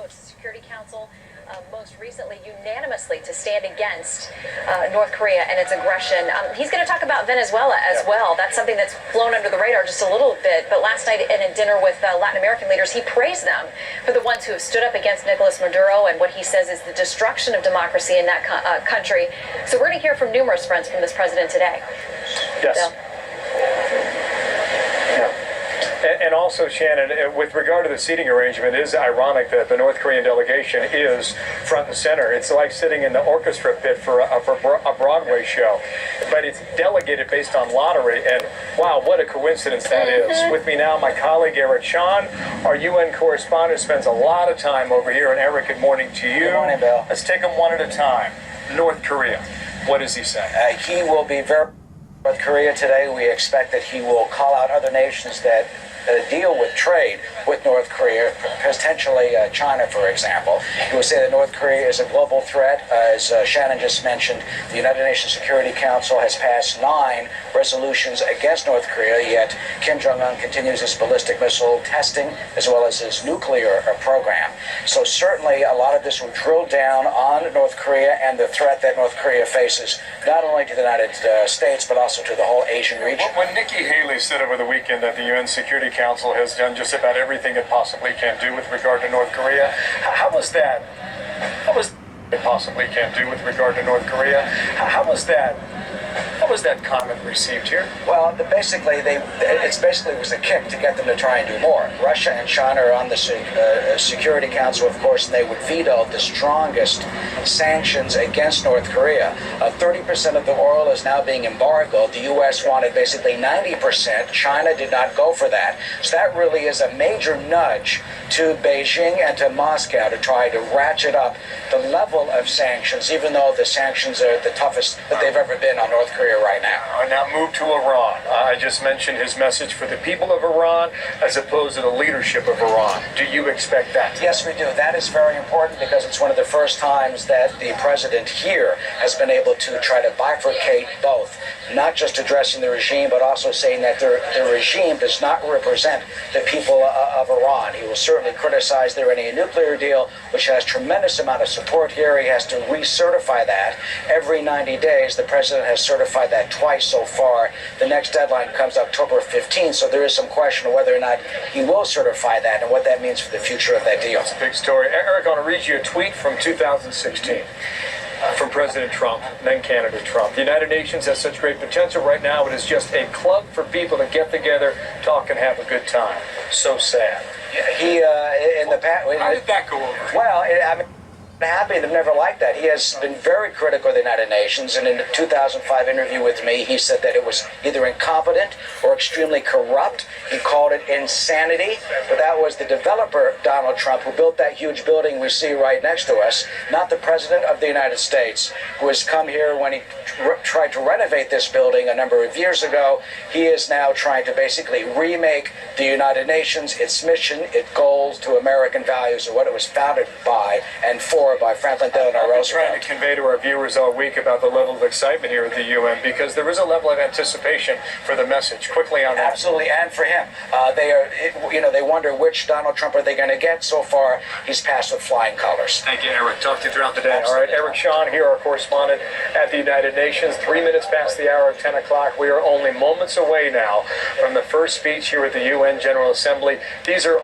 vote to the Security Council, most recently unanimously to stand against North Korea and its aggression. He's going to talk about Venezuela as well. That's something that's flown under the radar just a little bit. But last night in a dinner with Latin American leaders, he praised them for the ones who have stood up against Nicolas Maduro and what he says is the destruction of democracy in that country. So we're going to hear from numerous friends from this president today. Yes. So. And also, Shannon, with regard to the seating arrangement, it is ironic that the North Korean delegation is front and center. It's like sitting in the orchestra pit for a Broadway show. But it's delegated based on lottery, and wow, what a coincidence that is. With me now, my colleague Eric Sean, our UN correspondent, spends a lot of time over here. And Eric, good morning to you. Good morning, Bill. Let's take them one at a time. North Korea, what does he say? He will be very North Korea today. We expect that he will call out other nations that deal with trade with North Korea, potentially China, for example. He will say that North Korea is a global threat. As Shannon just mentioned, the United Nations Security Council has passed 9 resolutions against North Korea, yet Kim Jong-un continues his ballistic missile testing as well as his nuclear program. So certainly a lot of this will drill down on North Korea and the threat that North Korea faces, not only to the United States, but also to the whole Asian region. When Nikki Haley said over the weekend that the UN Security Council has done just about everything it possibly can do with regard to North Korea, how was that? How was it possibly can do with regard to North Korea? How was that comment received here? Well, it basically was a kick to get them to try and do more. Russia and China are on the Security Council, of course, and they would veto the strongest sanctions against North Korea. 30% of the oil is now being embargoed. The U.S. wanted basically 90%. China did not go for that. So that really is a major nudge to Beijing and to Moscow to try to ratchet up the level of sanctions, even though the sanctions are the toughest that they've ever been on North Korea right now. Now move to Iran. I just mentioned his message for the people of Iran as opposed to the leadership of Iran. Do you expect that? Yes, we do. That is very important because it's one of the first times that the president here has been able to try to bifurcate both, not just addressing the regime, but also saying that the regime does not represent the people of Iran. He will certainly criticize their any nuclear deal, which has tremendous amount of support here. He has to recertify that every 90 days. The president has certified that twice so far. The next deadline comes October 15th, so there is some question of whether or not he will certify that and what that means for the future of that deal. It's a big story. Eric, I want to read you a tweet from 2016. From President Trump, then candidate Trump. The United Nations has such great potential right now. It is just a club for people to get together, talk, and have a good time. So sad. He, in the past... How did that go over? Well, I mean... happy. They've never liked that. He has been very critical of the United Nations, and in a 2005 interview with me, he said that it was either incompetent or extremely corrupt. He called it insanity, but that was the developer, Donald Trump, who built that huge building we see right next to us, not the President of the United States, who has come here when he tried to renovate this building a number of years ago. He is now trying to basically remake the United Nations, its mission, its goals to American values, or what it was founded by and for by Franklin Delano Roosevelt. I've been trying to convey to our viewers all week about the level of excitement here at the UN because there is a level of anticipation for the message. Quickly on that. Absolutely, and for him. They wonder which Donald Trump are they going to get. So far, he's passed with flying colors. Thank you, Eric. Talk to you throughout the day. Absolutely. All right, Eric Sean here, our correspondent at the United Nations. 3 minutes past the hour of 10 o'clock. We are only moments away now from the first speech here at the UN General Assembly. These are